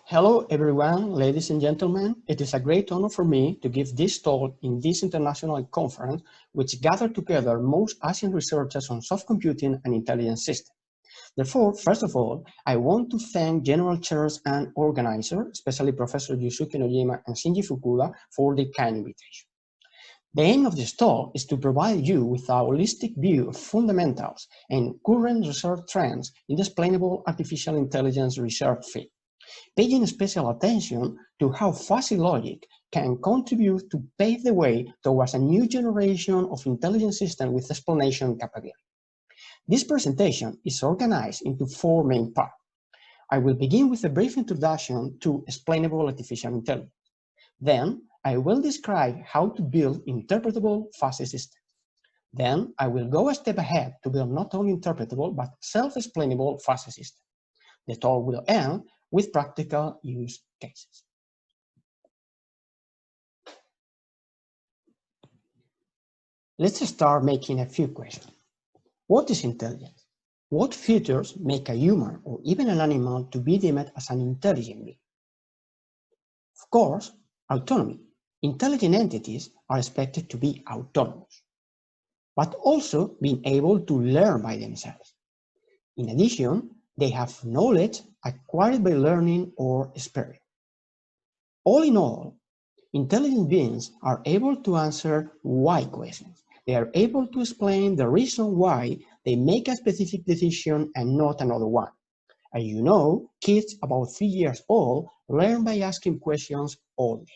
Hello everyone, ladies and gentlemen. It is a great honor for me to give this talk in this international conference which gathered together most Asian researchers on soft computing and intelligent systems. Therefore, first of all, I want to thank general chairs and organizers, especially Professor Yusuke Nojima and Shinji Fukuda, for the kind invitation. The aim of this talk is to provide you with a holistic view of fundamentals and current research trends in the explainable artificial intelligence research field, paying special attention to how fuzzy logic can contribute to pave the way towards a new generation of intelligent systems with explanation capability. This presentation is organized into four main parts. I will begin with a brief introduction to explainable artificial intelligence. Then, I will describe how to build interpretable fuzzy systems. Then, I will go a step ahead to build not only interpretable but self-explainable fuzzy systems. The talk will end with practical use cases. Let's start making a few questions. What is intelligence? What features make a human or even an animal to be deemed as an intelligent being? Of course, autonomy. Intelligent entities are expected to be autonomous, but also being able to learn by themselves. In addition, they have knowledge acquired by learning or experience. All in all, intelligent beings are able to answer why questions. They are able to explain the reason why they make a specific decision and not another one. As you know, kids about 3 years old learn by asking questions all day.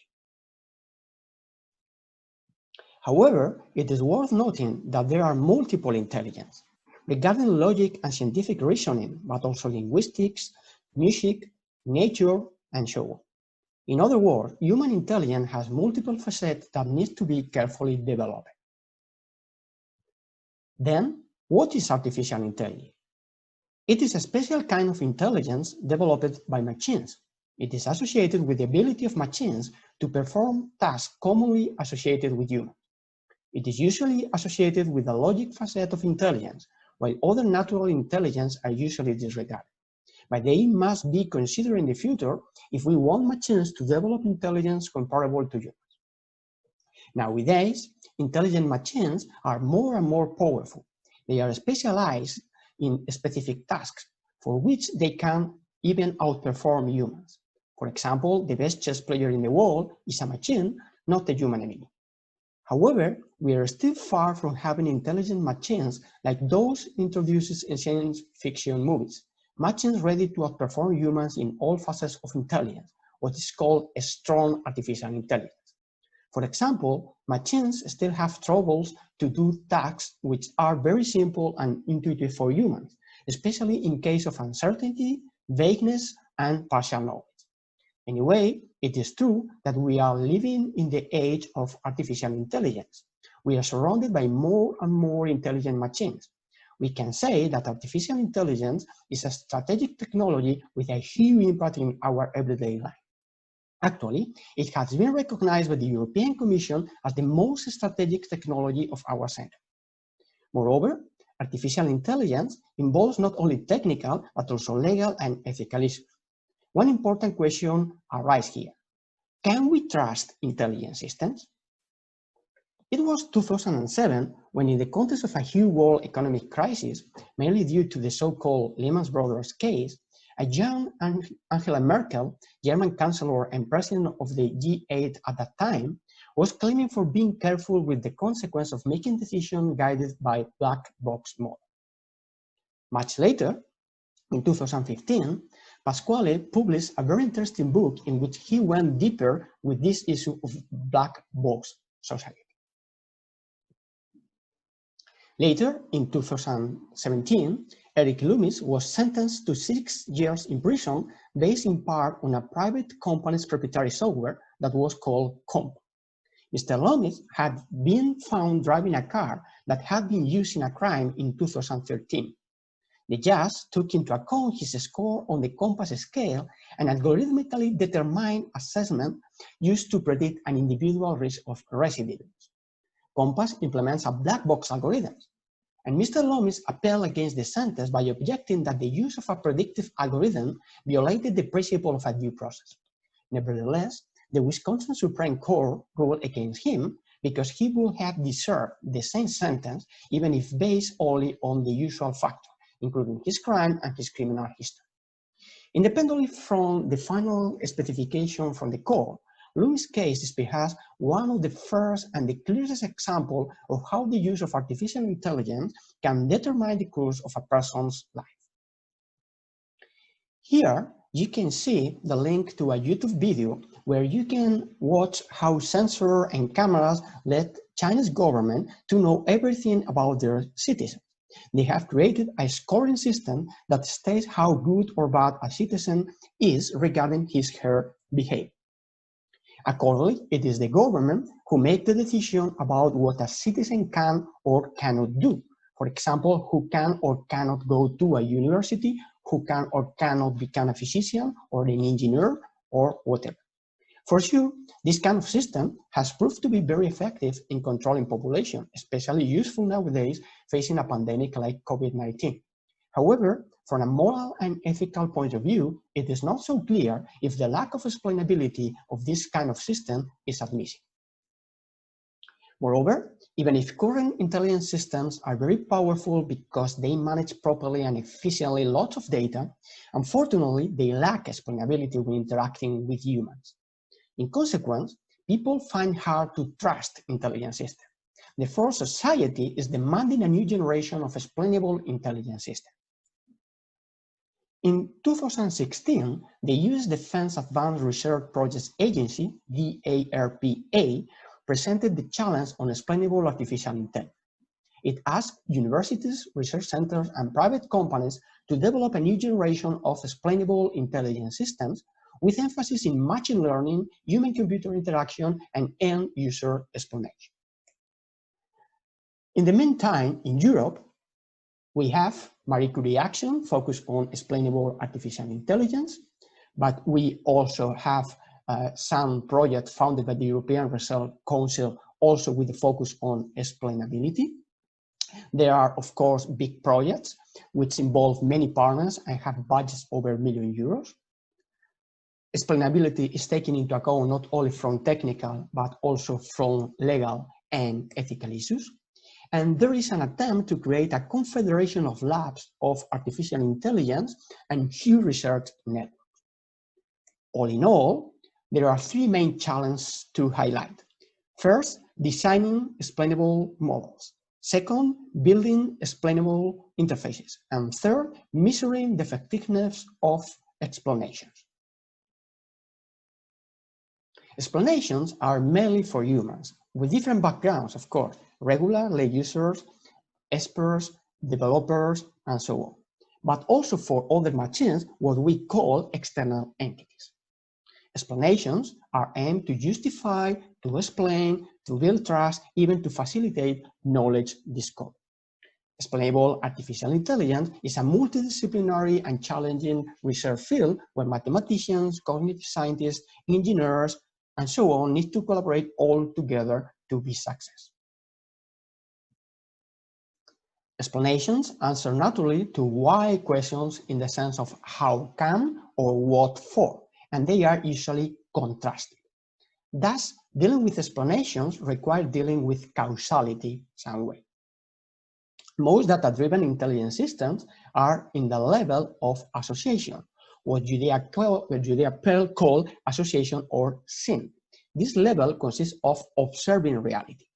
However, it is worth noting that there are multiple intelligences regarding logic and scientific reasoning, but also linguistics, music, nature, and so on. In other words, human intelligence has multiple facets that need to be carefully developed. Then, what is artificial intelligence? It is a special kind of intelligence developed by machines. It is associated with the ability of machines to perform tasks commonly associated with humans. It is usually associated with the logic facet of intelligence, while other natural intelligence are usually disregarded. But they must be considered in the future if we want machines to develop intelligence comparable to humans. Nowadays, intelligent machines are more and more powerful. They are specialized in specific tasks for which they can even outperform humans. For example, the best chess player in the world is a machine, not a human enemy. However, we are still far from having intelligent machines like those introduced in science fiction movies, machines ready to outperform humans in all facets of intelligence, what is called a strong artificial intelligence. For example, machines still have troubles to do tasks which are very simple and intuitive for humans, especially in case of uncertainty, vagueness, and partial knowledge. Anyway, it is true that we are living in the age of artificial intelligence. We are surrounded by more and more intelligent machines. We can say that artificial intelligence is a strategic technology with a huge impact in our everyday life. Actually, it has been recognized by the European Commission as the most strategic technology of our century. Moreover, artificial intelligence involves not only technical, but also legal and ethical issues. One important question arises here. Can we trust intelligent systems? It was 2007 when, in the context of a huge world economic crisis, mainly due to the so-called Lehman Brothers case, a young Angela Merkel, German Chancellor and President of the G8 at that time, was claiming for being careful with the consequence of making decisions guided by black box model. Much later, in 2015, Pasquale published a very interesting book in which he went deeper with this issue of black box society. Later, in 2017, Eric Loomis was sentenced to 6 years in prison based in part on a private company's proprietary software that was called Comp. Mr. Loomis had been found driving a car that had been used in a crime in 2013. The judge took into account his score on the Compass scale and algorithmically determined assessment used to predict an individual risk of recidivism. Compass implements a black box algorithm. And Mr. Loomis appealed against the sentence by objecting that the use of a predictive algorithm violated the principle of a due process. Nevertheless, the Wisconsin Supreme Court ruled against him because he would have deserved the same sentence even if based only on the usual factor, including his crime and his criminal history. Independently from the final specification from the court, Loomis' case is perhaps one of the first and the clearest examples of how the use of artificial intelligence can determine the course of a person's life. Here, you can see the link to a YouTube video where you can watch how sensors and cameras let China's government to know everything about their citizens. They have created a scoring system that states how good or bad a citizen is regarding his/her behavior. Accordingly, it is the government who makes the decision about what a citizen can or cannot do. For example, who can or cannot go to a university, who can or cannot become a physician or an engineer or whatever. For sure, this kind of system has proved to be very effective in controlling population, especially useful nowadays facing a pandemic like COVID-19. However, from a moral and ethical point of view, it is not so clear if the lack of explainability of this kind of system is admissible. Moreover, even if current intelligence systems are very powerful because they manage properly and efficiently lots of data, unfortunately, they lack explainability when interacting with humans. In consequence, people find hard to trust intelligence systems. Therefore, society is demanding a new generation of explainable intelligence systems. In 2016, the U.S. Defense Advanced Research Projects Agency, DARPA, presented the challenge on explainable artificial intelligence. It asked universities, research centers, and private companies to develop a new generation of explainable intelligence systems with emphasis in machine learning, human-computer interaction, and end-user explanation. In the meantime, in Europe, we have Marie Curie Action focused on explainable artificial intelligence, but we also have some projects funded by the European Research Council also with the focus on explainability. There are, of course, big projects which involve many partners and have budgets over €1 million. Explainability is taken into account not only from technical, but also from legal and ethical issues. And there is an attempt to create a confederation of labs of artificial intelligence and huge research networks. All in all, there are three main challenges to highlight. First, designing explainable models. Second, building explainable interfaces. And third, measuring the effectiveness of explanations. Explanations are mainly for humans, with different backgrounds, of course, regular lay users, experts, developers, and so on, but also for other machines, what we call external entities. Explanations are aimed to justify, to explain, to build trust, even to facilitate knowledge discovery. Explainable artificial intelligence is a multidisciplinary and challenging research field where mathematicians, cognitive scientists, engineers, and so on need to collaborate all together to be successful. Explanations answer naturally to why questions in the sense of how come or what for, and they are usually contrasted. Thus, dealing with explanations requires dealing with causality some way. Most data-driven intelligence systems are in the level of association, what Judea call association or SYN. This level consists of observing reality.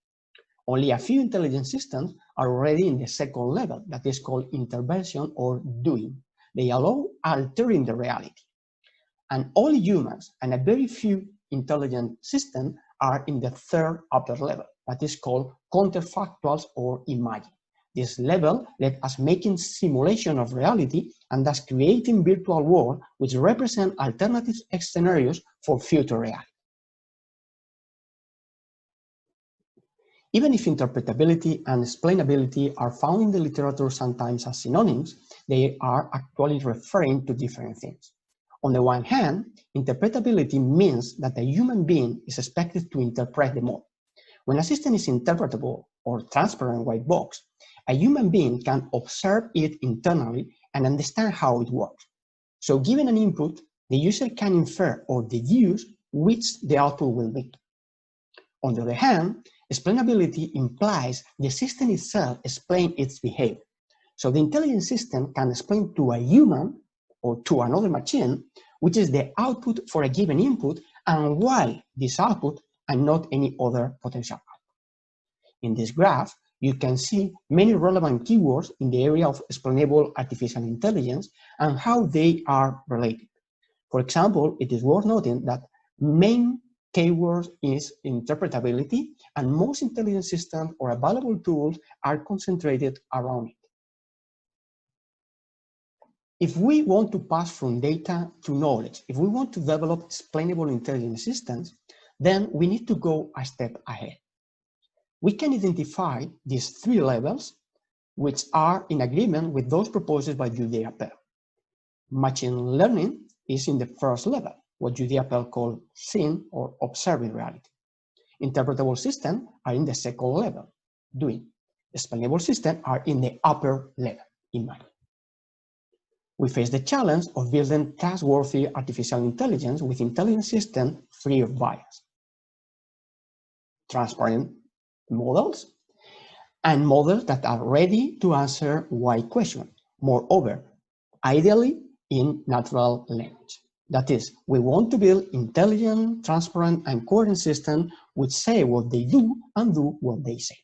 Only a few intelligence systems are already in the second level, that is called intervention or doing. They allow altering the reality. And only humans and a very few intelligent systems are in the third upper level, that is called counterfactuals or imagine. This level let us making simulation of reality and thus creating virtual worlds which represent alternative scenarios for future reality. Even if interpretability and explainability are found in the literature sometimes as synonyms, they are actually referring to different things. On the one hand, interpretability means that a human being is expected to interpret the model. When a system is interpretable, or transparent white box, a human being can observe it internally and understand how it works. So given an input, the user can infer or deduce which the output will be. On the other hand, explainability implies the system itself explains its behavior. So the intelligent system can explain to a human or to another machine which is the output for a given input and why this output and not any other potential output. In this graph, you can see many relevant keywords in the area of explainable artificial intelligence and how they are related. For example, it is worth noting that main keywords is interpretability, and most intelligent systems or available tools are concentrated around it. If we want to pass from data to knowledge, if we want to develop explainable intelligent systems, then we need to go a step ahead. We can identify these three levels, which are in agreement with those proposed by DARPA. Machine learning is in the first level, what DARPA calls seeing or observing reality. Interpretable systems are in the second level, doing. Explainable systems are in the upper level, imagine. We face the challenge of building trustworthy artificial intelligence with intelligent systems free of bias. Transparent models and models that are ready to answer why questions. Moreover, ideally in natural language. That is, we want to build intelligent, transparent, and coherent systems which say what they do and do what they say.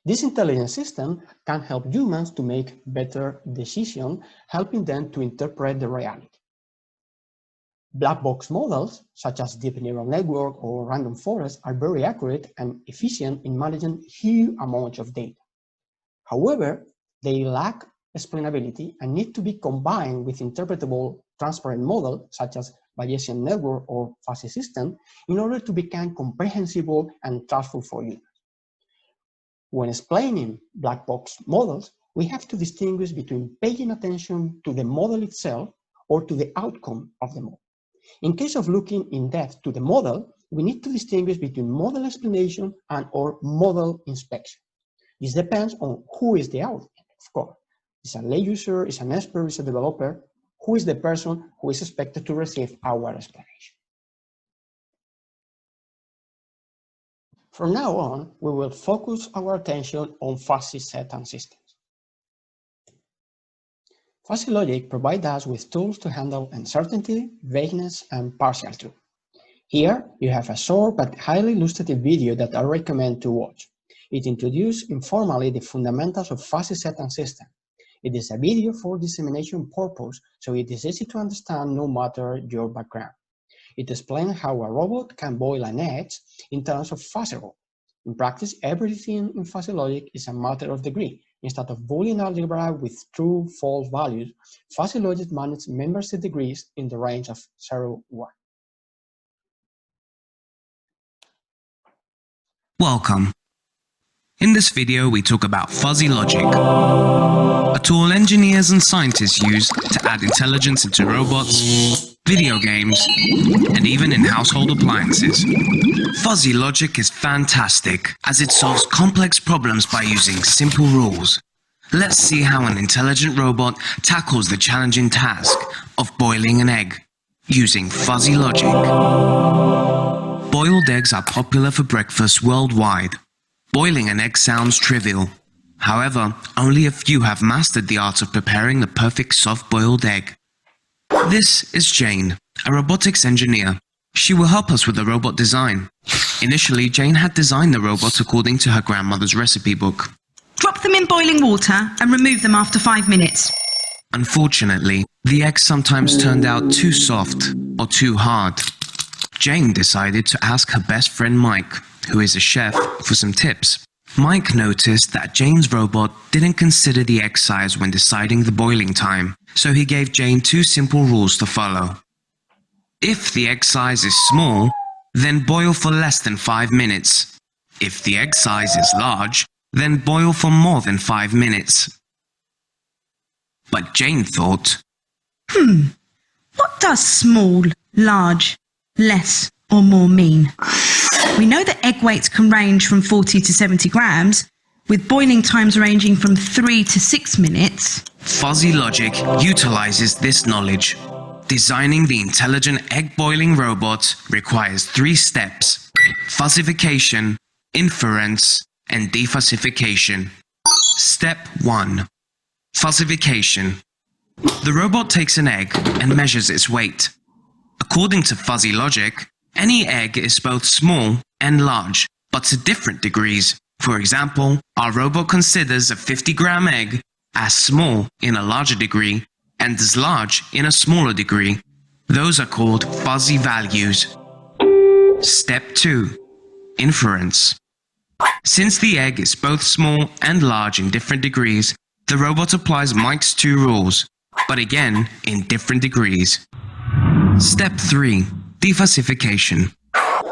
This intelligent system can help humans to make better decisions, helping them to interpret the reality. Black box models, such as deep neural network or random forest, are very accurate and efficient in managing huge amounts of data. However, they lack explainability and need to be combined with interpretable, transparent models, such as Bayesian network or fuzzy system, in order to become comprehensible and trustful for humans. When explaining black box models, we have to distinguish between paying attention to the model itself or to the outcome of the model. In case of looking in depth to the model, we need to distinguish between model explanation and or model inspection. This depends on who is the audience, of course. Is a lay user, is an expert, is a developer? Who is the person who is expected to receive our explanation? From now on, we will focus our attention on fuzzy set and systems. Fuzzy logic provides us with tools to handle uncertainty, vagueness, and partial truth. Here, you have a short but highly illustrative video that I recommend to watch. It introduces informally the fundamentals of fuzzy set and system. It is a video for dissemination purpose, so it is easy to understand no matter your background. It explains how a robot can boil an egg in terms of fuzzy rule. In practice, everything in fuzzy logic is a matter of degree. Instead of Boolean algebra with true, false values, fuzzy logic manages member set degrees in the range of 0, 1. Welcome. In this video, we talk about fuzzy logic, a tool engineers and scientists use to add intelligence into robots, video games, and even in household appliances. Fuzzy logic is fantastic, as it solves complex problems by using simple rules. Let's see how an intelligent robot tackles the challenging task of boiling an egg using fuzzy logic. Boiled eggs are popular for breakfast worldwide. Boiling an egg sounds trivial. However, only a few have mastered the art of preparing the perfect soft-boiled egg. This is Jane, a robotics engineer. She will help us with the robot design. Initially, Jane had designed the robot according to her grandmother's recipe book. Drop them in boiling water and remove them after 5 minutes. Unfortunately, the eggs sometimes turned out too soft or too hard. Jane decided to ask her best friend Mike, who is a chef, for some tips. Mike noticed that Jane's robot didn't consider the egg size when deciding the boiling time, so he gave Jane 2 simple rules to follow. If the egg size is small, then boil for less than 5 minutes. If the egg size is large, then boil for more than 5 minutes. But Jane thought, What does small, large, less or more mean? We know that egg weights can range from 40 to 70 grams, with boiling times ranging from 3 to 6 minutes. Fuzzy logic utilizes this knowledge. Designing the intelligent egg boiling robot requires 3 steps: fuzzification, inference, and defuzzification. Step 1. Fuzzification. The robot takes an egg and measures its weight. According to fuzzy logic, any egg is both small and large, but to different degrees. For example, our robot considers a 50-gram egg as small in a larger degree and as large in a smaller degree. Those are called fuzzy values. Step 2. Inference. Since the egg is both small and large in different degrees, the robot applies Mike's 2 rules, but again in different degrees. Step 3. Defuzzification.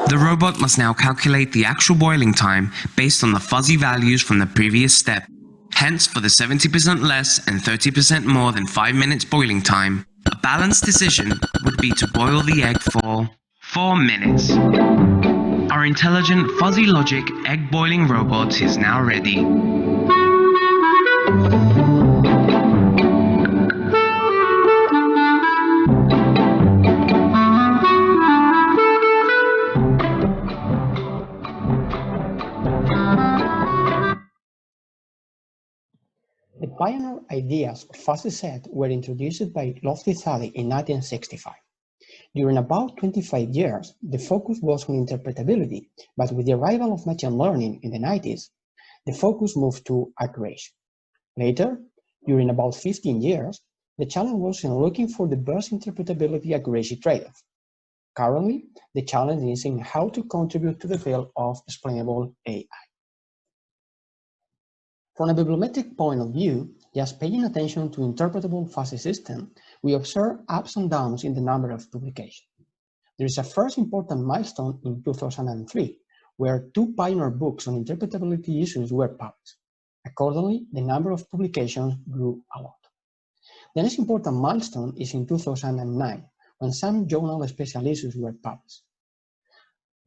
The robot must now calculate the actual boiling time based on the fuzzy values from the previous step. Hence, for the 70% less and 30% more than 5 minutes boiling time, a balanced decision would be to boil the egg for 4 minutes. Our intelligent fuzzy logic egg boiling robot is now ready. The pioneer ideas of fuzzy set were introduced by Lofty-Thady in 1965. During about 25 years, the focus was on interpretability, but with the arrival of machine learning in the 90s, the focus moved to accuracy. Later, during about 15 years, the challenge was in looking for the best interpretability-accuracy trade-off. Currently, the challenge is in how to contribute to the field of explainable AI. From a bibliometric point of view, just paying attention to interpretable fuzzy system, we observe ups and downs in the number of publications. There is a first important milestone in 2003, where 2 pioneer books on interpretability issues were published. Accordingly, the number of publications grew a lot. The next important milestone is in 2009, when some journal special issues were published.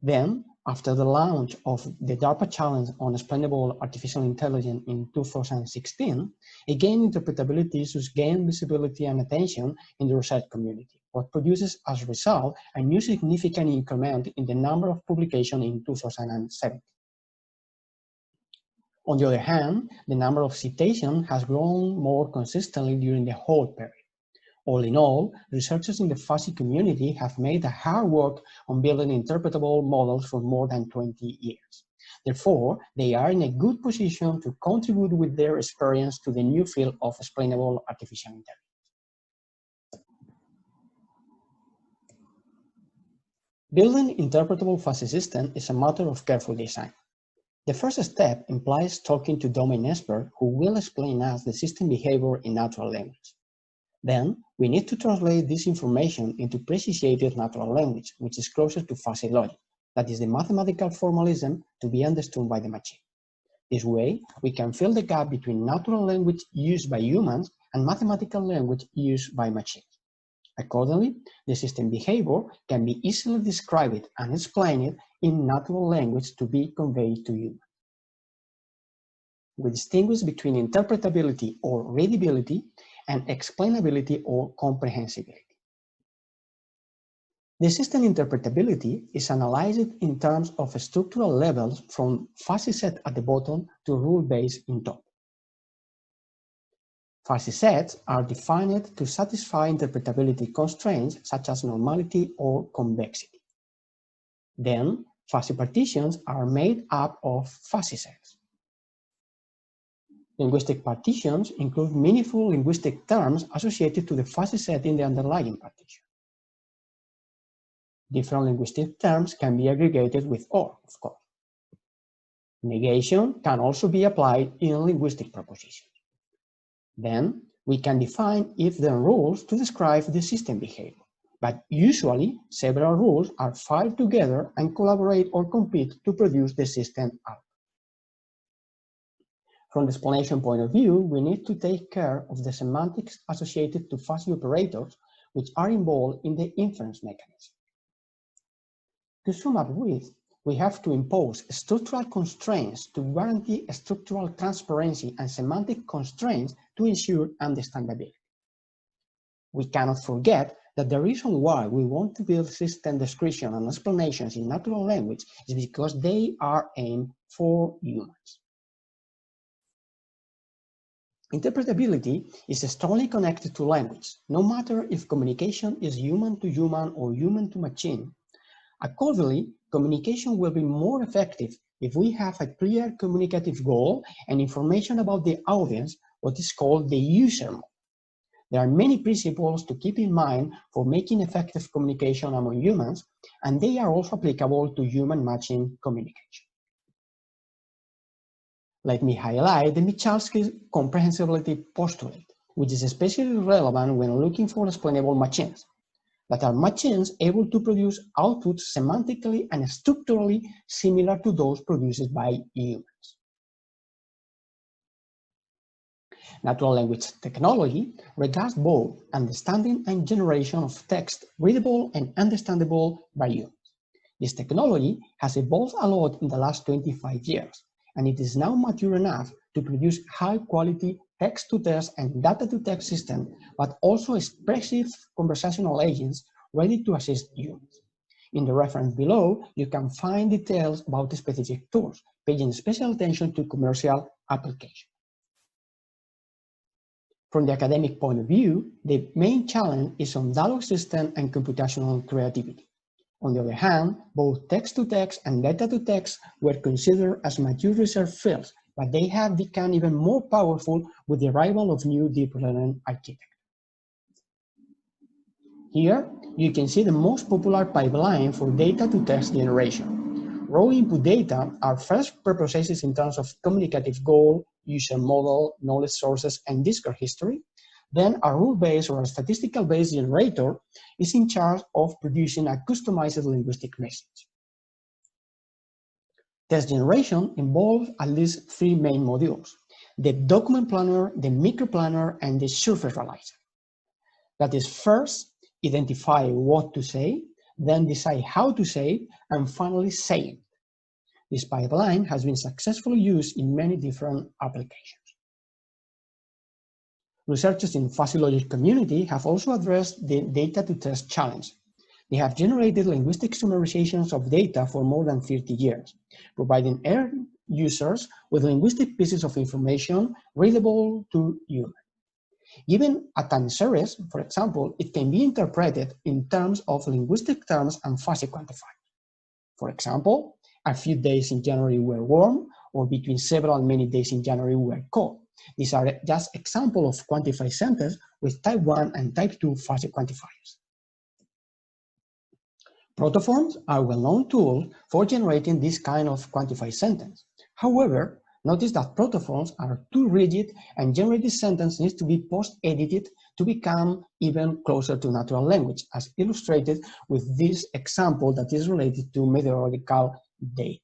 Then, after the launch of the DARPA challenge on explainable artificial intelligence in 2016, again interpretability issues gained visibility and attention in the research community, what produces as a result a new significant increment in the number of publications in 2017. On the other hand, the number of citations has grown more consistently during the whole period. All in all, researchers in the fuzzy community have made a hard work on building interpretable models for more than 20 years. Therefore, they are in a good position to contribute with their experience to the new field of explainable artificial intelligence. Building interpretable fuzzy systems is a matter of careful design. The first step implies talking to domain experts who will explain us the system behavior in natural language. Then, we need to translate this information into precise natural language, which is closer to fuzzy logic, that is the mathematical formalism to be understood by the machine. This way, we can fill the gap between natural language used by humans and mathematical language used by machines. Accordingly, the system behavior can be easily described and explained in natural language to be conveyed to humans. We distinguish between interpretability or readability and explainability or comprehensibility. The system interpretability is analyzed in terms of structural levels from fuzzy set at the bottom to rule base in top. Fuzzy sets are defined to satisfy interpretability constraints such as normality or convexity. Then, fuzzy partitions are made up of fuzzy sets. Linguistic partitions include meaningful linguistic terms associated to the fuzzy set in the underlying partition. Different linguistic terms can be aggregated with OR, of course. Negation can also be applied in linguistic propositions. Then, we can define if-then rules to describe the system behavior, but usually several rules are filed together and collaborate or compete to produce the system output. From the explanation point of view, we need to take care of the semantics associated to fuzzy operators which are involved in the inference mechanism. To sum up with, we have to impose structural constraints to guarantee structural transparency and semantic constraints to ensure understandability. We cannot forget that the reason why we want to build system description and explanations in natural language is because they are aimed for humans. Interpretability is strongly connected to language, no matter if communication is human to human or human to machine. Accordingly, communication will be more effective if we have a clear communicative goal and information about the audience, what is called the user mode. There are many principles to keep in mind for making effective communication among humans, and they are also applicable to human machine communication. Let me highlight the Michalski comprehensibility postulate, which is especially relevant when looking for explainable machines, that are machines able to produce outputs semantically and structurally similar to those produced by humans. Natural language technology regards both understanding and generation of text readable and understandable by humans. This technology has evolved a lot in the last 25 years, and it is now mature enough to produce high-quality text-to-text and data-to-text systems, but also expressive conversational agents ready to assist humans. In the reference below, you can find details about the specific tools, paying special attention to commercial applications. From the academic point of view, the main challenge is on dialogue system and computational creativity. On the other hand, both text-to-text and data-to-text were considered as mature research fields, but they have become even more powerful with the arrival of new deep learning architecture. Here, you can see the most popular pipeline for data-to-text generation. Raw input data are first preprocessed in terms of communicative goal, user model, knowledge sources, and discourse history. Then a rule-based or a statistical-based generator is in charge of producing a customized linguistic message. Text generation involves at least three main modules: the document planner, the microplanner, and the surface realizer. That is, first, identify what to say, then decide how to say it, and finally say it. This pipeline has been successfully used in many different applications. Researchers in fuzzy logic community have also addressed the data-to-text challenge. They have generated linguistic summarizations of data for more than 30 years, providing end users with linguistic pieces of information readable to humans. Given a time series, for example, it can be interpreted in terms of linguistic terms and fuzzy quantifiers. For example, a few days in January were warm, or between several many days in January were cold. These are just examples of quantified sentences with type 1 and type 2 fuzzy quantifiers. Protoforms are well-known tools for generating this kind of quantified sentence. However, notice that protoforms are too rigid and generated sentence needs to be post-edited to become even closer to natural language, as illustrated with this example that is related to meteorological data.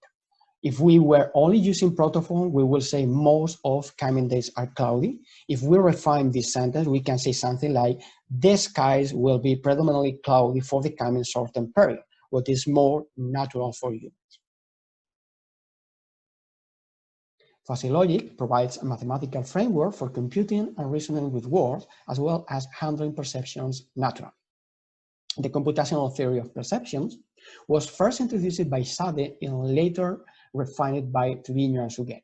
If we were only using protoform, we will say most of coming days are cloudy. If we refine this sentence, we can say something like, the skies will be predominantly cloudy for the coming short-term period, what is more natural for humans. Fuzzy logic provides a mathematical framework for computing and reasoning with words, as well as handling perceptions naturally. The computational theory of perceptions was first introduced by Sade and later refined by Trevino and Suguet.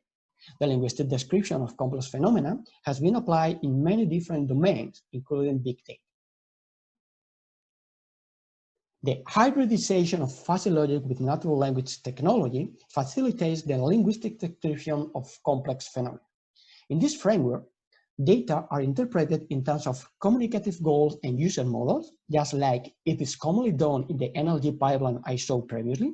The linguistic description of complex phenomena has been applied in many different domains, including big data. The hybridization of fuzzy logic with natural language technology facilitates the linguistic description of complex phenomena. In this framework, data are interpreted in terms of communicative goals and user models, just like it is commonly done in the NLG pipeline I showed previously.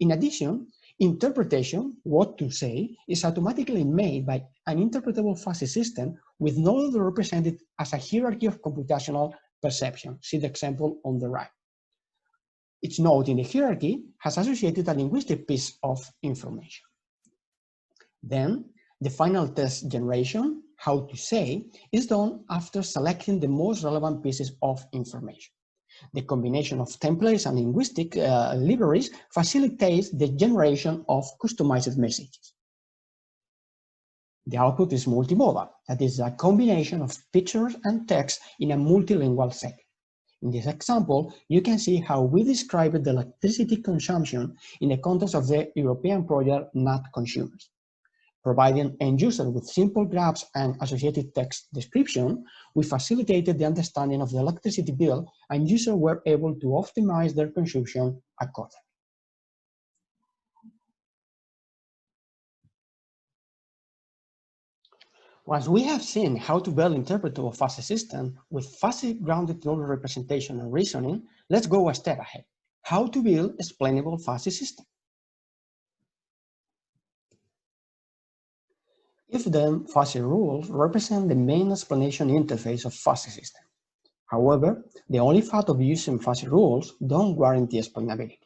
In addition, interpretation, what to say, is automatically made by an interpretable fuzzy system with knowledge represented as a hierarchy of computational perception. See the example on the right. Each node in the hierarchy has associated a linguistic piece of information. Then, the final text generation, how to say, is done after selecting the most relevant pieces of information. The combination of templates and linguistic libraries facilitates the generation of customized messages. The output is multimodal, that is a combination of pictures and text in a multilingual setting. In this example, you can see how we described the electricity consumption in the context of the European project Not Consumers. Providing end users with simple graphs and associated text description, we facilitated the understanding of the electricity bill, and users were able to optimize their consumption accordingly. Once we have seen how to build interpretable fuzzy system with fuzzy grounded knowledge representation and reasoning, let's go a step ahead. How to build explainable fuzzy system. If-then fuzzy rules represent the main explanation interface of fuzzy system. However, the only fact of using fuzzy rules don't guarantee explainability.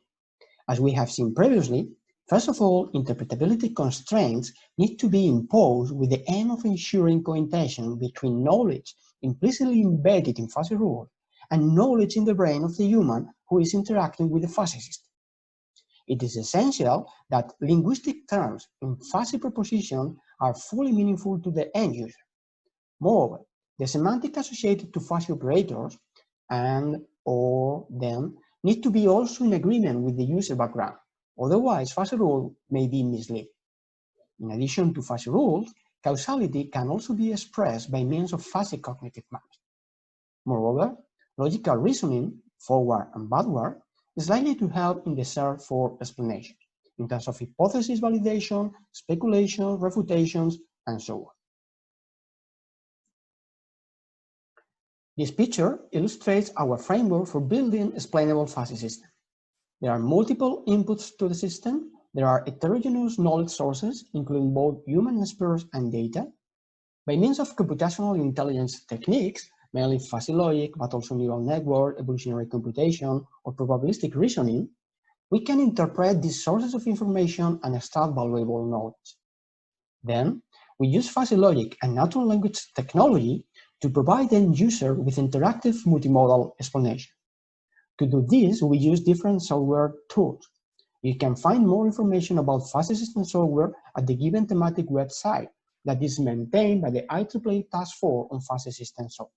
As we have seen previously, first of all, interpretability constraints need to be imposed with the aim of ensuring cointention between knowledge implicitly embedded in fuzzy rules and knowledge in the brain of the human who is interacting with the fuzzy system. It is essential that linguistic terms in fuzzy proposition are fully meaningful to the end user. Moreover, the semantic associated to fuzzy operators and or them need to be also in agreement with the user background. Otherwise, fuzzy rule may be misleading. In addition to fuzzy rules, causality can also be expressed by means of fuzzy cognitive maps. Moreover, logical reasoning, forward and backward, is likely to help in the search for explanation, in terms of hypothesis validation, speculation, refutations, and so on. This picture illustrates our framework for building explainable fuzzy systems. There are multiple inputs to the system. There are heterogeneous knowledge sources, including both human experts and data. By means of computational intelligence techniques, mainly fuzzy logic, but also neural network, evolutionary computation, or probabilistic reasoning, we can interpret these sources of information and extract valuable knowledge. Then, we use fuzzy logic and natural language technology to provide the end user with interactive multimodal explanation. To do this, we use different software tools. You can find more information about fuzzy system software at the given thematic website that is maintained by the IEEE Task Force on Fuzzy System Software.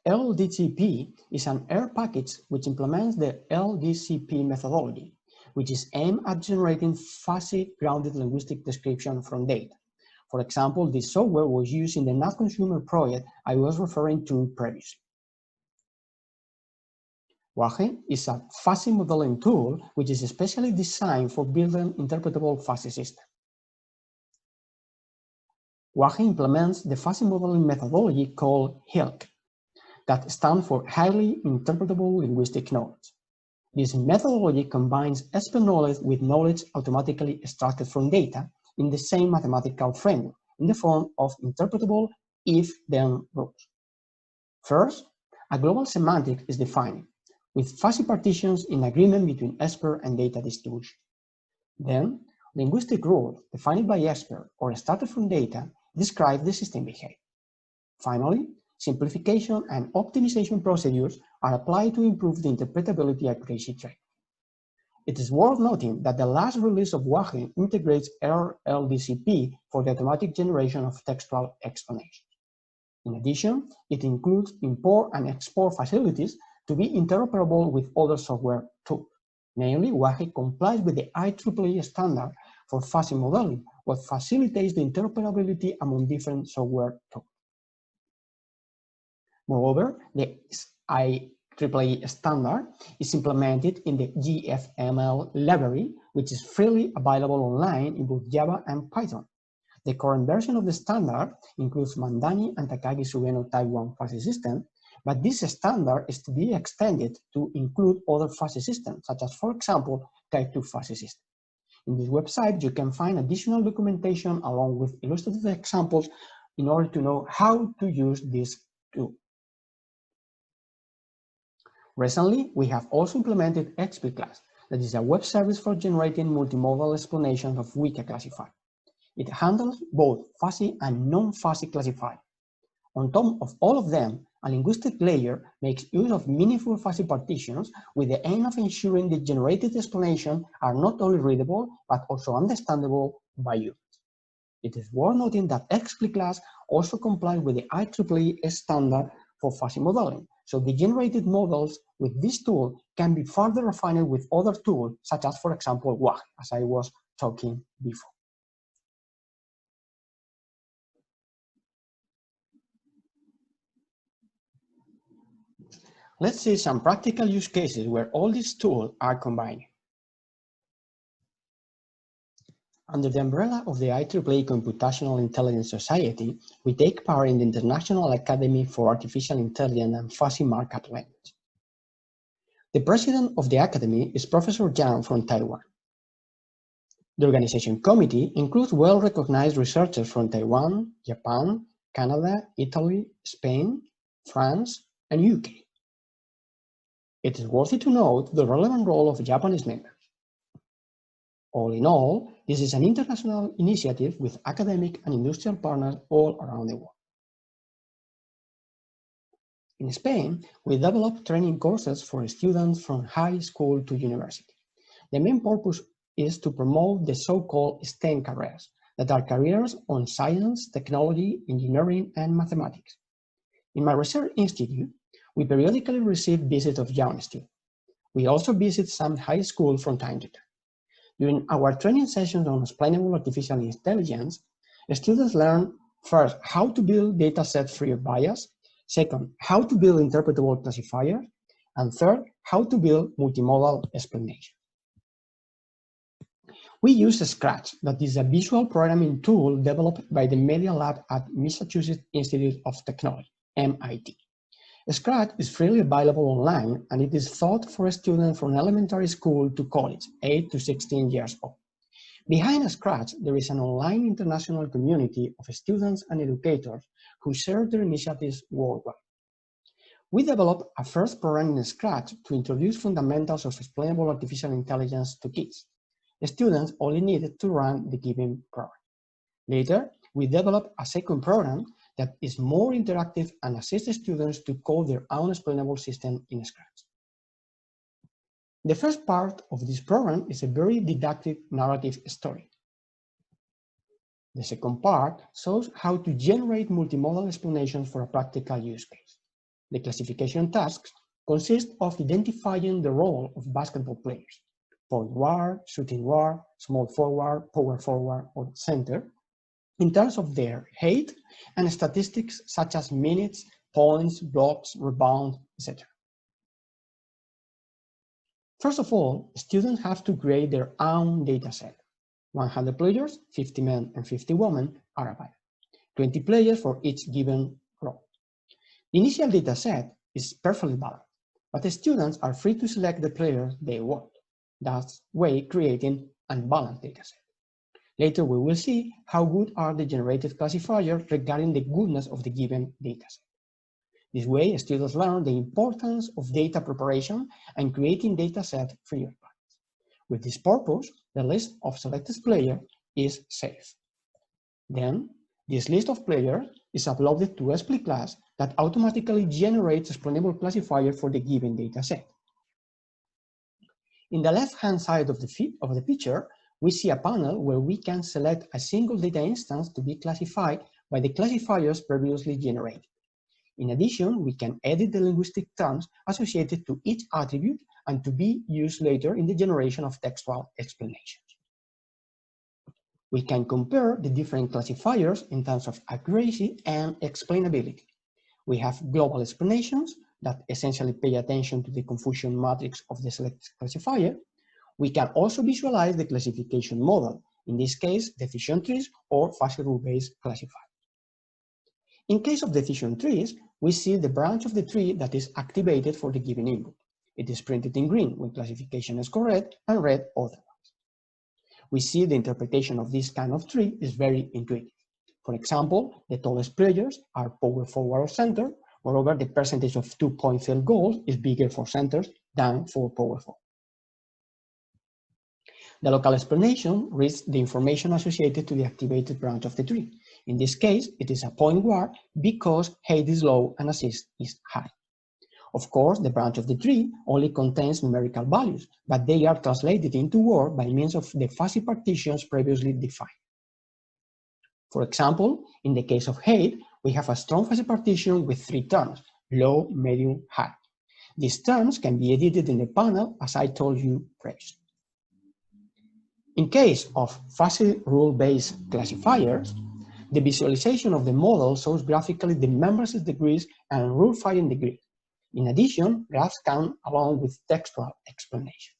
LDCP is an R package which implements the LDCP methodology, which is aimed at generating fuzzy grounded linguistic description from data. For example, this software was used in the Not Consumer project I was referring to previously. WAGE is a fuzzy modeling tool which is especially designed for building interpretable fuzzy systems. WAGE implements the fuzzy modeling methodology called HILK, that stands for Highly Interpretable Linguistic Knowledge. This methodology combines expert knowledge with knowledge automatically extracted from data in the same mathematical framework, in the form of interpretable if-then rules. First, a global semantic is defined, with fuzzy partitions in agreement between expert and data distribution. Then, linguistic rules defined by expert or extracted from data describe the system behavior. Finally, simplification and optimization procedures are applied to improve the interpretability accuracy trait. It is worth noting that the last release of WAGE integrates LDCP for the automatic generation of textual explanations. In addition, it includes import and export facilities to be interoperable with other software tools. Namely, WAGE complies with the IEEE standard for fuzzy modeling, what facilitates the interoperability among different software tools. Moreover, the IEEE standard is implemented in the GFML library, which is freely available online in both Java and Python. The current version of the standard includes Mandani and Takagi-Sugeno Type 1 fuzzy system, but this standard is to be extended to include other fuzzy systems, such as, for example, Type 2 fuzzy system. In this website, you can find additional documentation along with illustrative examples in order to know how to use this tool. Recently, we have also implemented XPClass, that is a web service for generating multimodal explanations of Wiki classifier. It handles both fuzzy and non-fuzzy classifiers. On top of all of them, A linguistic layer makes use of meaningful fuzzy partitions with the aim of ensuring the generated explanations are not only readable, but also understandable by humans. It is worth noting that XGPLE class also complies with the IEEE standard for fuzzy modeling, so the generated models with this tool can be further refined with other tools, such as, for example, WAG, as I was talking before. Let's see some practical use cases where all these tools are combined. Under the umbrella of the IEEE Computational Intelligence Society, we take part in the International Academy for Artificial Intelligence and Fuzzy Markup Language. The president of the Academy is Professor Zhang from Taiwan. The organization committee includes well-recognized researchers from Taiwan, Japan, Canada, Italy, Spain, France, and UK. It is worthy to note the relevant role of Japanese members. All in all, this is an international initiative with academic and industrial partners all around the world. In Spain, we develop training courses for students from high school to university. The main purpose is to promote the so-called STEM careers, that are careers on science, technology, engineering, and mathematics. In my research institute, we periodically receive visits of young students. We also visit some high schools from time to time. During our training sessions on explainable artificial intelligence, students learn first how to build data sets free of bias, second, how to build interpretable classifiers, and third, how to build multimodal explanations. We use Scratch, that is a visual programming tool developed by the Media Lab at Massachusetts Institute of Technology, MIT. Scratch is freely available online, and it is taught for students from elementary school to college, 8 to 16 years old. Behind Scratch, there is an online international community of students and educators who share their initiatives worldwide. We developed a first program in Scratch to introduce fundamentals of explainable artificial intelligence to kids. The students only needed to run the given program. Later, we developed a second program that is more interactive and assists students to code their own explainable system in Scratch. The first part of this program is a very didactic narrative story. The second part shows how to generate multimodal explanations for a practical use case. The classification tasks consist of identifying the role of basketball players, point guard, shooting guard, small forward, power forward, or center, in terms of their height and statistics such as minutes, points, blocks, rebound, etc. First of all, students have to create their own data set. 100 players, 50 men and 50 women are available. 20 players for each given role. The initial data set is perfectly balanced, but the students are free to select the players they want, thus way creating an unbalanced data set. Later, we will see how good are the generated classifiers regarding the goodness of the given dataset. This way, students learn the importance of data preparation and creating dataset free of bias. With this purpose, the list of selected players is saved. Then, this list of players is uploaded to XGPLE class that automatically generates explainable classifier for the given dataset. In the left-hand side of the picture, we see a panel where we can select a single data instance to be classified by the classifiers previously generated. In addition, we can edit the linguistic terms associated to each attribute and to be used later in the generation of textual explanations. We can compare the different classifiers in terms of accuracy and explainability. We have global explanations that essentially pay attention to the confusion matrix of the selected classifier. We can also visualize the classification model, in this case, decision trees or fuzzy rule-based classifiers. In case of decision trees, we see the branch of the tree that is activated for the given input. It is printed in green when classification is correct and red otherwise. We see the interpretation of this kind of tree is very intuitive. For example, the tallest players are power forward or center, moreover, the percentage of 2-point field goals is bigger for centers than for power forward. The local explanation reads the information associated to the activated branch of the tree. In this case, it is a point word because hate is low and assist is high. Of course, the branch of the tree only contains numerical values, but they are translated into word by means of the fuzzy partitions previously defined. For example, in the case of hate, we have a strong fuzzy partition with 3 terms, low, medium, high. These terms can be edited in the panel, as I told you previously. In case of fuzzy rule-based classifiers, the visualization of the model shows graphically the membership degrees and rule-finding degrees. In addition, graphs come along with textual explanations.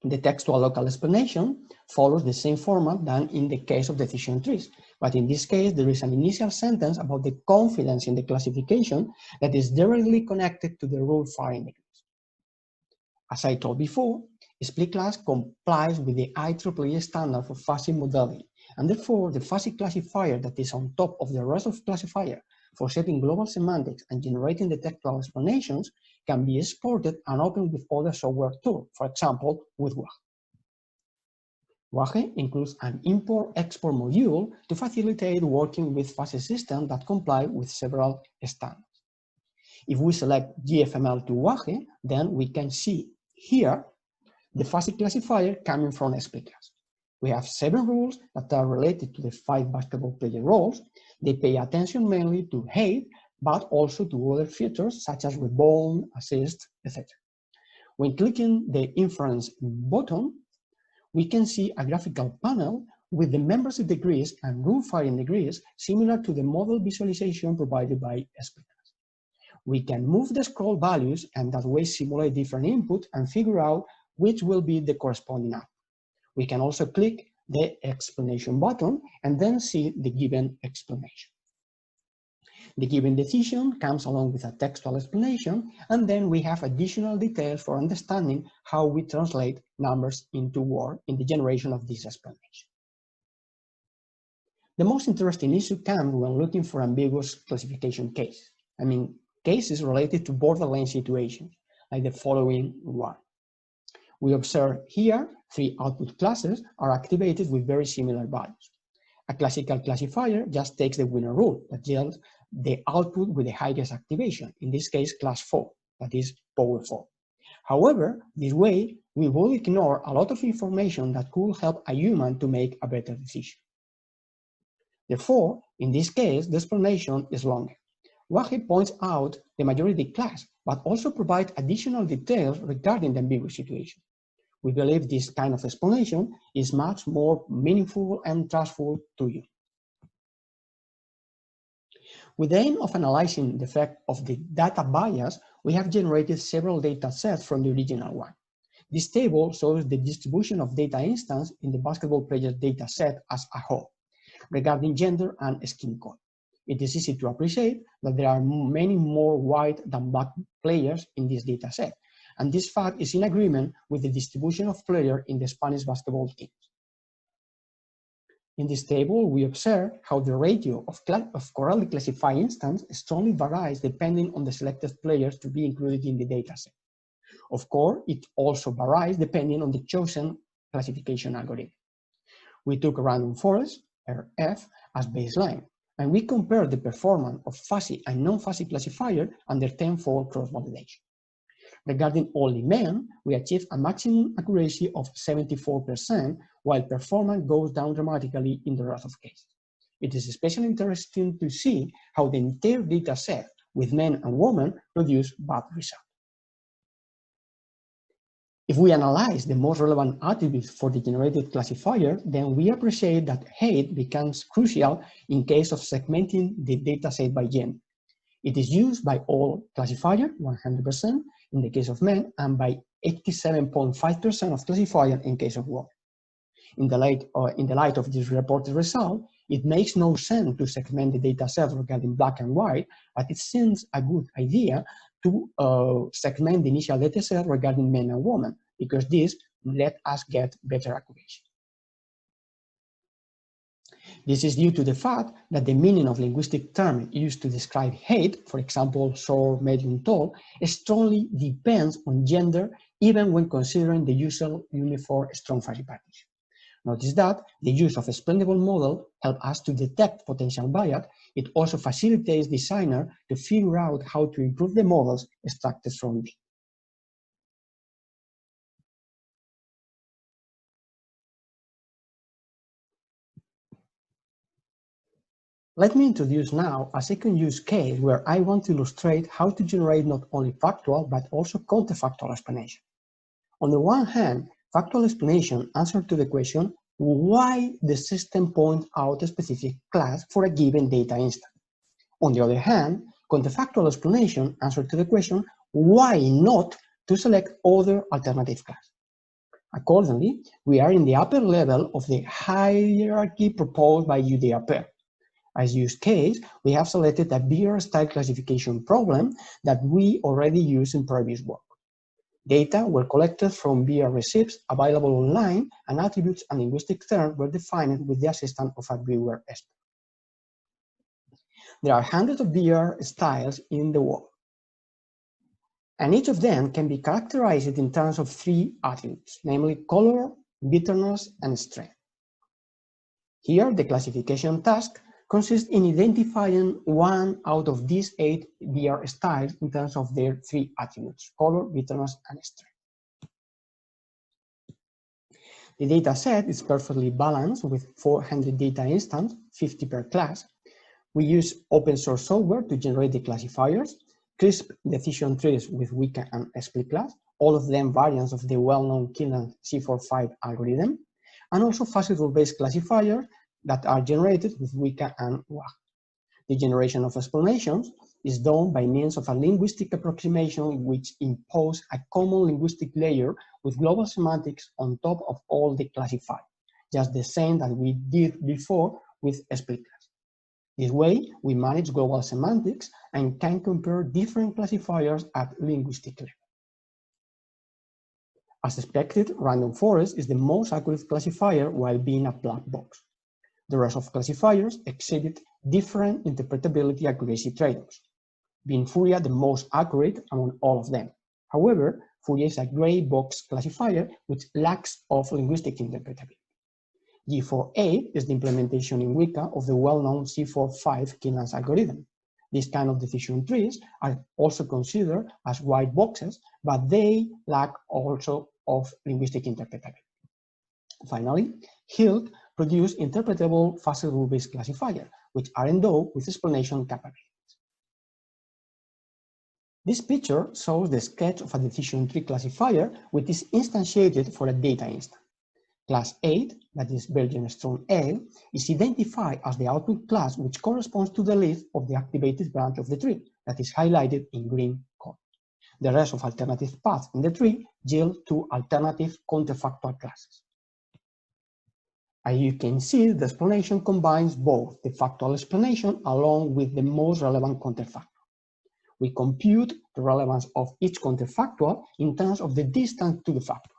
The textual local explanation follows the same format than in the case of decision trees, but in this case there is an initial sentence about the confidence in the classification that is directly connected to the rule-finding degrees. As I told before, split class complies with the IEEE standard for fuzzy modeling, and therefore the fuzzy classifier that is on top of the rest of classifier for setting global semantics and generating the textual explanations can be exported and opened with other software tools, for example, with WAGE. WAGE includes an import-export module to facilitate working with fuzzy systems that comply with several standards. If we select GFML to WAGE, then we can see here the fuzzy classifier coming from split class. We have 7 rules that are related to the 5 basketball player roles. They pay attention mainly to hate, but also to other features such as rebound, assist, etc. When clicking the inference button, we can see a graphical panel with the membership degrees and rule-finding degrees similar to the model visualization provided by split class. We can move the scroll values and that way simulate different inputs and figure out which will be the corresponding output. We can also click the explanation button and then see the given explanation. The given decision comes along with a textual explanation, and then we have additional details for understanding how we translate numbers into words in the generation of this explanation. The most interesting issue comes when looking for ambiguous classification cases. I mean, cases related to borderline situations, like the following one. We observe here 3 output classes are activated with very similar values. A classical classifier just takes the winner rule that yields the output with the highest activation, in this case class 4, that is power 4. However, this way we will ignore a lot of information that could help a human to make a better decision. Therefore, in this case, the explanation is longer. WAGE points out the majority class, but also provides additional details regarding the ambiguous situation. We believe this kind of explanation is much more meaningful and trustful to you. With the aim of analyzing the effect of the data bias, we have generated several data sets from the original one. This table shows the distribution of data instances in the basketball players data set as a whole, regarding gender and skin color. It is easy to appreciate that there are many more white than black players in this data set, and this fact is in agreement with the distribution of players in the Spanish basketball teams. In this table, we observe how the ratio of correctly classified instances strongly varies depending on the selected players to be included in the dataset. Of course, it also varies depending on the chosen classification algorithm. We took a random forest, RF, as baseline, and we compared the performance of fuzzy and non-fuzzy classifier under tenfold cross-validation. Regarding only men, we achieved a maximum accuracy of 74%, while performance goes down dramatically in the rest of cases. It is especially interesting to see how the entire data set with men and women produce bad results. If we analyze the most relevant attributes for the generated classifier, then we appreciate that hate becomes crucial in case of segmenting the dataset by gender. It is used by all classifiers, 100%, in the case of men, and by 87.5% of classifier in case of women. In the light of this reported result, it makes no sense to segment the data set regarding black and white, but it seems a good idea to segment the initial data set regarding men and women, because this let us get better accuracy. This is due to the fact that the meaning of linguistic terms used to describe hate, for example, short, medium, tall, strongly depends on gender, even when considering the usual uniform strong fuzzy partition. Notice that the use of explainable model helps us to detect potential bias. It also facilitates designers to figure out how to improve the models extracted from it. Let me introduce now a second use case where I want to illustrate how to generate not only factual but also counterfactual explanation. On the one hand, factual explanation answers to the question why the system points out a specific class for a given data instance. On the other hand, counterfactual explanation answers to the question why not to select other alternative class. Accordingly, we are in the upper level of the hierarchy proposed by DARPA. As use case, we have selected a beer style classification problem that we already used in previous work. Data were collected from beer receipts available online, and attributes and linguistic terms were defined with the assistance of a brewer expert. There are hundreds of beer styles in the world, and each of them can be characterized in terms of three attributes, namely color, bitterness, and strength. Here, the classification task consists in identifying one out of these 8 beer styles in terms of their 3 attributes, color, bitterness, and strength. The data set is perfectly balanced with 400 data instances, 50 per class. We use open source software to generate the classifiers, crisp decision trees with Weka and XplicClass, all of them variants of the well-known Killian C45 algorithm, and also fuzzy rule-based classifiers that are generated with Weka and WAG. The generation of explanations is done by means of a linguistic approximation which imposes a common linguistic layer with global semantics on top of all the classifiers, just the same that we did before with XplicClass. This way, we manage global semantics and can compare different classifiers at linguistic level. As expected, random forest is the most accurate classifier while being a black box. The rest of classifiers exhibit different interpretability accuracy trade-offs, being Fourier the most accurate among all of them. However, Fourier is a gray box classifier which lacks of linguistic interpretability. G48 is the implementation in Weka of the well-known C45 Killian's algorithm. These kind of decision trees are also considered as white boxes, but they lack also of linguistic interpretability. Finally, Hilt produced interpretable fuzzy rule-based classifiers, which are endowed with explanation capabilities. This picture shows the sketch of a decision tree classifier which is instantiated for a data instance. Class 8, that is Belgian strong ale, is identified as the output class which corresponds to the list of the activated branch of the tree, that is highlighted in green color. The rest of alternative paths in the tree yield to alternative counterfactual classes. As you can see, the explanation combines both the factual explanation along with the most relevant counterfactual. We compute the relevance of each counterfactual in terms of the distance to the factual.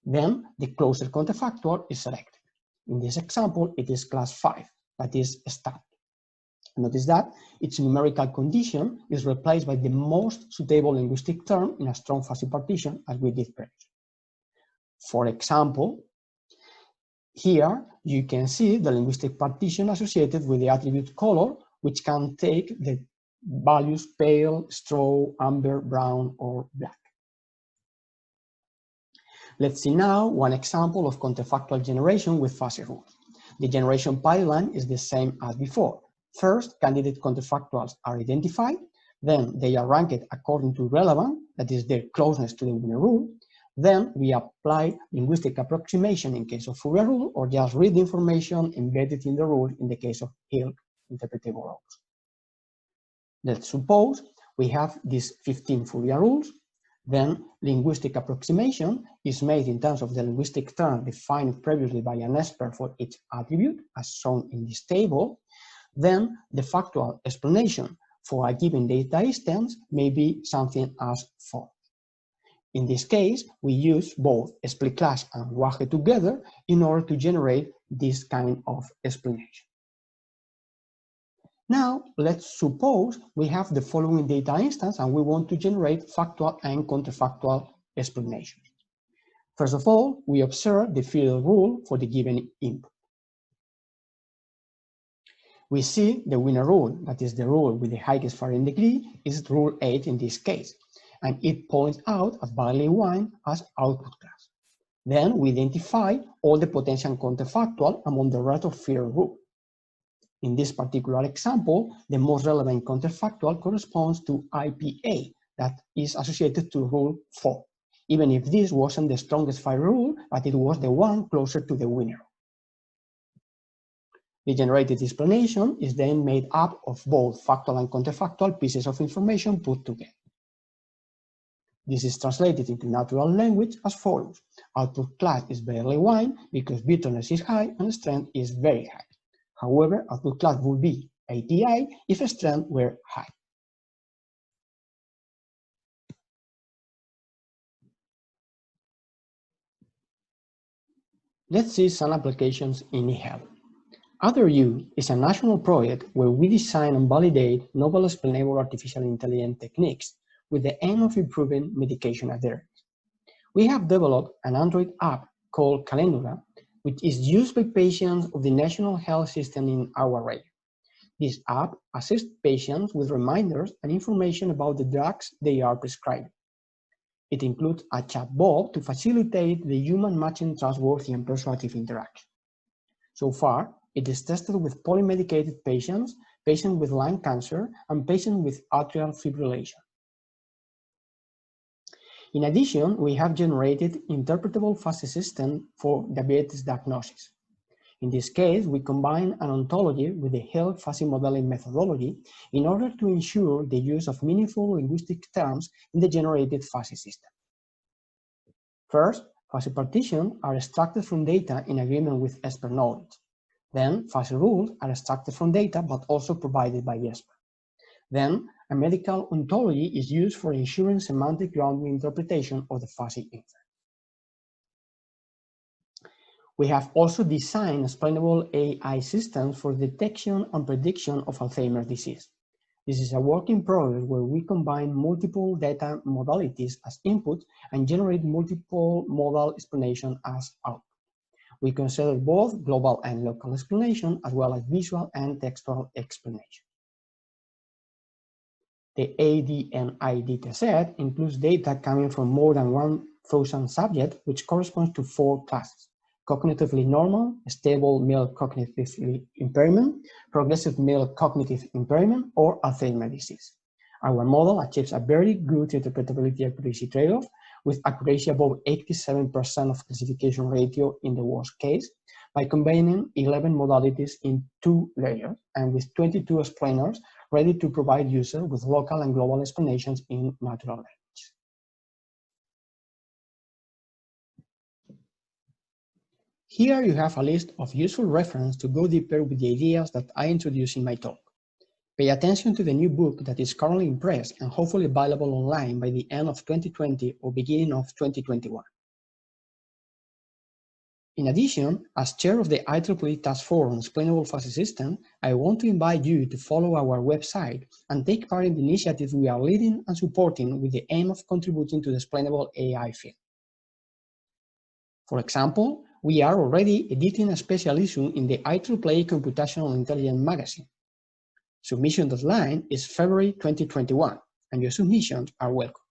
Then the closest counterfactual is selected. In this example, it is class 5, that is standard. Notice that its numerical condition is replaced by the most suitable linguistic term in a strong fuzzy partition, as we did previously. For example, here you can see the linguistic partition associated with the attribute color, which can take the values pale, straw, amber, brown, or black. Let's see now one example of counterfactual generation with fuzzy rules. The generation pipeline is the same as before. First, candidate counterfactuals are identified, then they are ranked according to relevance, that is their closeness to the winner rule. Then we apply linguistic approximation in case of Fourier rule, or just read the information embedded in the rule in the case of Hill interpretable rules. Let's suppose we have these 15 Fourier rules. Then linguistic approximation is made in terms of the linguistic term defined previously by an expert for each attribute, as shown in this table. Then the factual explanation for a given data instance may be something as follows. In this case, we use both XplicClass and WAG together in order to generate this kind of explanation. Now, let's suppose we have the following data instance and we want to generate factual and counterfactual explanations. First of all, we observe the field rule for the given input. We see the winner rule, that is the rule with the highest varying degree, is rule 8 in this case, and it points out at value 1 as output class. Then we identify all the potential and counterfactual among the rest of field rule. In this particular example, the most relevant counterfactual corresponds to IPA, that is associated to rule 4, even if this wasn't the strongest field rule, but it was the one closer to the winner. The generated explanation is then made up of both factual and counterfactual pieces of information put together. This is translated into natural language as follows. Output class is barely 1 because bitterness is high and strength is very high. However, output class would be API if strength were high. Let's see some applications in eHealth. OtherU is a national project where we design and validate novel explainable artificial intelligence techniques with the aim of improving medication adherence. We have developed an Android app called Calendula, which is used by patients of the national health system in our region. This app assists patients with reminders and information about the drugs they are prescribed. It includes a chatbot to facilitate the human matching trustworthy and persuasive interaction. So far, it is tested with polymedicated patients, patients with lung cancer, and patients with atrial fibrillation. In addition, we have generated interpretable fuzzy system for diabetes diagnosis. In this case, we combine an ontology with the health fuzzy modeling methodology in order to ensure the use of meaningful linguistic terms in the generated fuzzy system. First, fuzzy partitions are extracted from data in agreement with expert knowledge. Then, fuzzy rules are extracted from data but also provided by experts. Then, a medical ontology is used for ensuring semantic grounding interpretation of the fuzzy inference. We have also designed explainable AI systems for detection and prediction of Alzheimer's disease. This is a work in progress where we combine multiple data modalities as input and generate multiple modal explanation as output. We consider both global and local explanation as well as visual and textual explanation. The ADNI dataset includes data coming from more than 1,000 subjects, which corresponds to 4 classes: cognitively normal, stable mild cognitive impairment, progressive mild cognitive impairment, or Alzheimer's disease. Our model achieves a very good interpretability accuracy trade-off, with accuracy above 87% of classification ratio in the worst case, by combining 11 modalities in 2 layers and with 22 explainers ready to provide users with local and global explanations in natural language. Here you have a list of useful references to go deeper with the ideas that I introduced in my talk. Pay attention to the new book that is currently in press and hopefully available online by the end of 2020 or beginning of 2021. In addition, as chair of the IEEE Task Force on Explainable Fuzzy System, I want to invite you to follow our website and take part in the initiatives we are leading and supporting with the aim of contributing to the explainable AI field. For example, we are already editing a special issue in the IEEE Computational Intelligence magazine. Submission deadline is February 2021, and your submissions are welcome.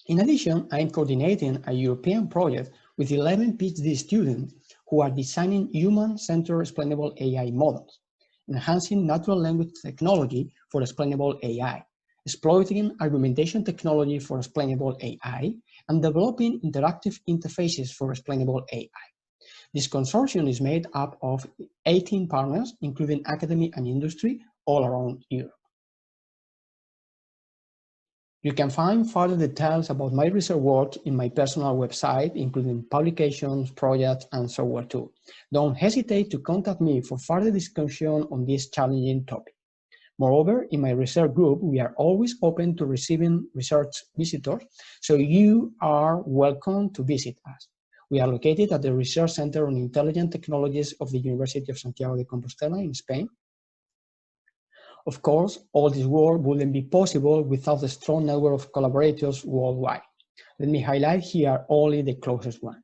In addition, I am coordinating a European project with 11 PhD students who are designing human-centered explainable AI models, enhancing natural language technology for explainable AI, exploiting argumentation technology for explainable AI, and developing interactive interfaces for explainable AI. This consortium is made up of 18 partners, including academia and industry, all around Europe. You can find further details about my research work in my personal website, including publications, projects, and software tools. Don't hesitate to contact me for further discussion on this challenging topic. Moreover, in my research group, we are always open to receiving research visitors, so you are welcome to visit us. We are located at the Research Center on Intelligent Technologies of the University of Santiago de Compostela in Spain. Of course, all this work wouldn't be possible without the strong network of collaborators worldwide. Let me highlight here only the closest one.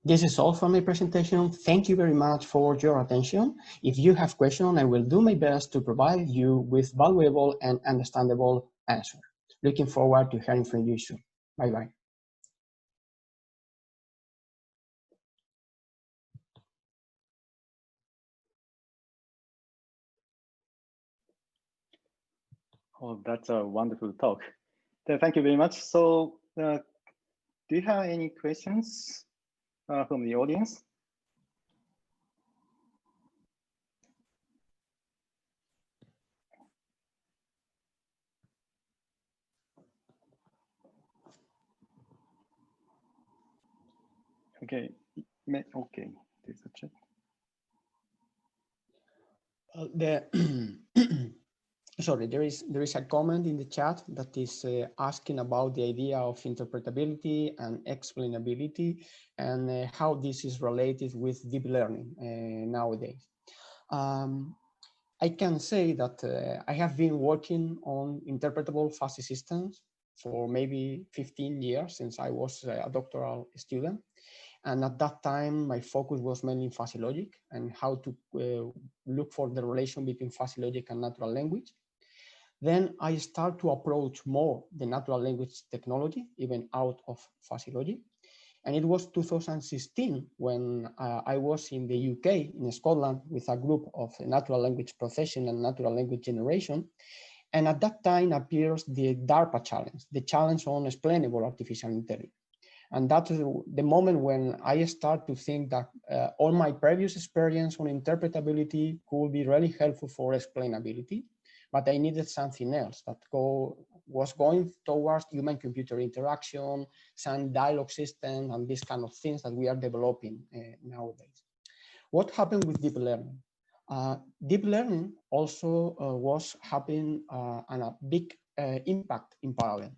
This is all for my presentation. Thank you very much for your attention. If you have questions, I will do my best to provide you with valuable and understandable answers. Looking forward to hearing from you soon. Bye-bye. Oh, that's a wonderful talk. Thank you very much. So do you have any questions from the audience? Okay, okay, there's a chat. Sorry, there is a comment in the chat that is asking about the idea of interpretability and explainability and how this is related with deep learning nowadays. I can say that I have been working on interpretable fuzzy systems for maybe 15 years since I was a doctoral student. And at that time, my focus was mainly in fuzzy logic and how to look for the relation between fuzzy logic and natural language. Then I start to approach more the natural language technology, even out of fuzzy logic. And it was 2016 when I was in the UK, in Scotland, with a group of natural language processing and natural language generation. And at that time appears the DARPA challenge, the challenge on explainable artificial intelligence. And that's the moment when I start to think that all my previous experience on interpretability could be really helpful for explainability, but I needed something else that was going towards human-computer interaction, some dialogue system, and these kind of things that we are developing nowadays. What happened with deep learning? Deep learning also was having a big impact in parallel,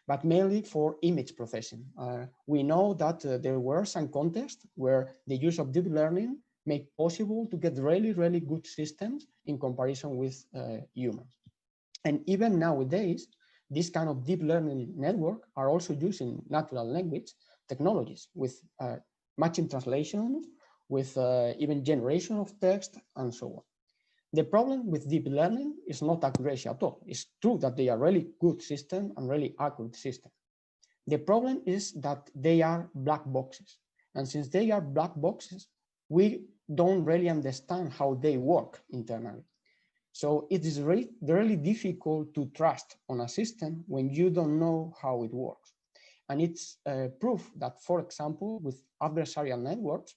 but mainly for image processing. We know that there were some contexts where the use of deep learning made possible to get really, really good systems in comparison with humans. And even nowadays, this kind of deep learning network are also using natural language technologies with matching translations, with even generation of text and so on. The problem with deep learning is not accuracy at all. It's true that they are really good systems and really accurate systems. The problem is that they are black boxes. And since they are black boxes, we don't really understand how they work internally. So it is really difficult to trust on a system when you don't know how it works. And it's proof that, for example, with adversarial networks,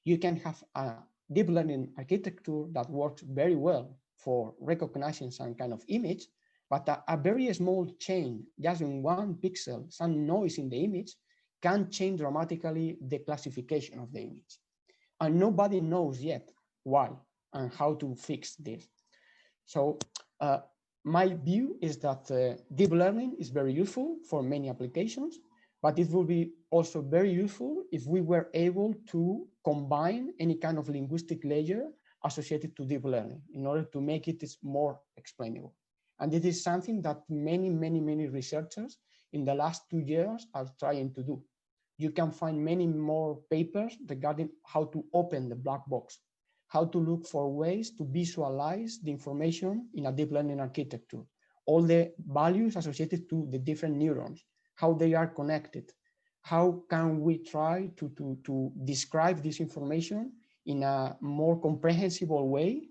you can have a deep learning architecture that works very well for recognizing some kind of image, but a very small change, just in one pixel, some noise in the image, can change dramatically the classification of the image. And nobody knows yet why and how to fix this. So my view is that deep learning is very useful for many applications, but it will be also very useful if we were able to combine any kind of linguistic layer associated to deep learning in order to make it more explainable. And it is something that many researchers in the last 2 years are trying to do. You can find many more papers regarding how to open the black box, how to look for ways to visualize the information in a deep learning architecture, all the values associated to the different neurons, how they are connected, how can we try to describe this information in a more comprehensible way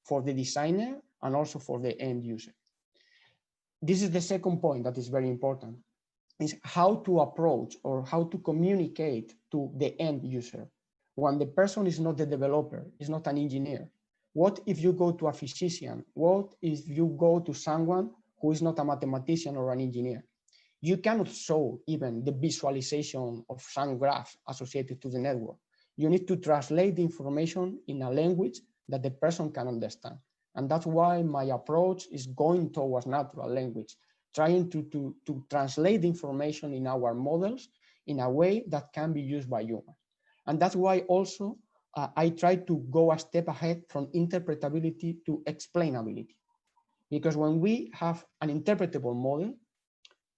for the designer and also for the end user. This is the second point that is very important, is how to approach or how to communicate to the end user. When the person is not the developer, is not an engineer. What if you go to a physician? What if you go to someone who is not a mathematician or an engineer? You cannot show even the visualization of some graph associated to the network. You need to translate the information in a language that the person can understand. And that's why my approach is going towards natural language, trying to translate the information in our models in a way that can be used by humans. And that's why also I try to go a step ahead from interpretability to explainability. Because when we have an interpretable model,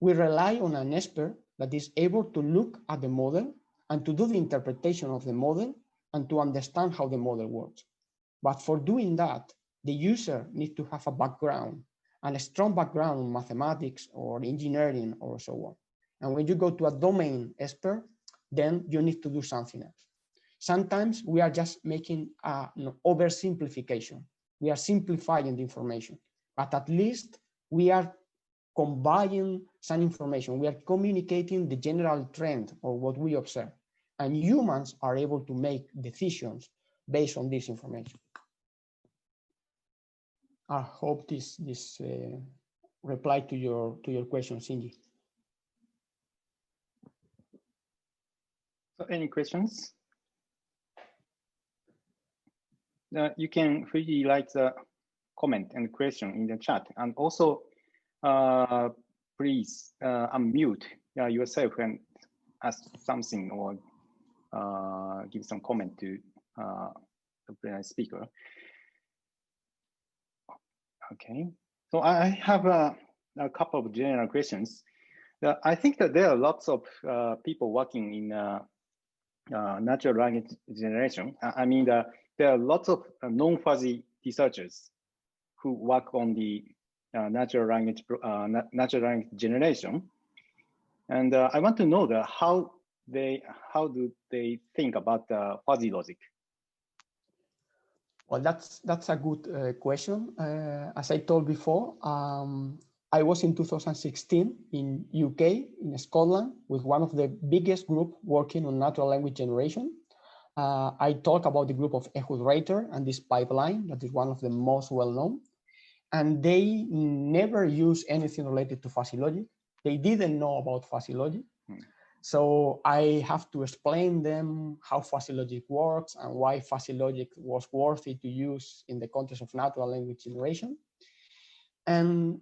we rely on an expert that is able to look at the model and to do the interpretation of the model and to understand how the model works. But for doing that, the user needs to have a background, and a strong background in mathematics or engineering or so on. And when you go to a domain expert, then you need to do something else. Sometimes we are just making an oversimplification. We are simplifying the information, but at least we are combining some information. We are communicating the general trend or what we observe. And humans are able to make decisions based on this information. I hope this replied to your question, Shinji. So any questions? You can freely write the comment and question in the chat, and also please unmute yourself and ask something or give some comment to the plenary speaker. Okay, so I have a couple of general questions. I think that there are lots of people working in natural language generation. I mean, there are lots of non-fuzzy researchers who work on the natural language generation, and I want to know how do they think about the fuzzy logic? Well, that's a good question. As I told before, I was in 2016 in UK, in Scotland, with one of the biggest group working on natural language generation. I talk about the group of Ehud Reiter and this pipeline that is one of the most well-known. And they never use anything related to fuzzy logic. They didn't know about fuzzy logic. So I have to explain them how fuzzy logic works and why fuzzy logic was worthy to use in the context of natural language generation. And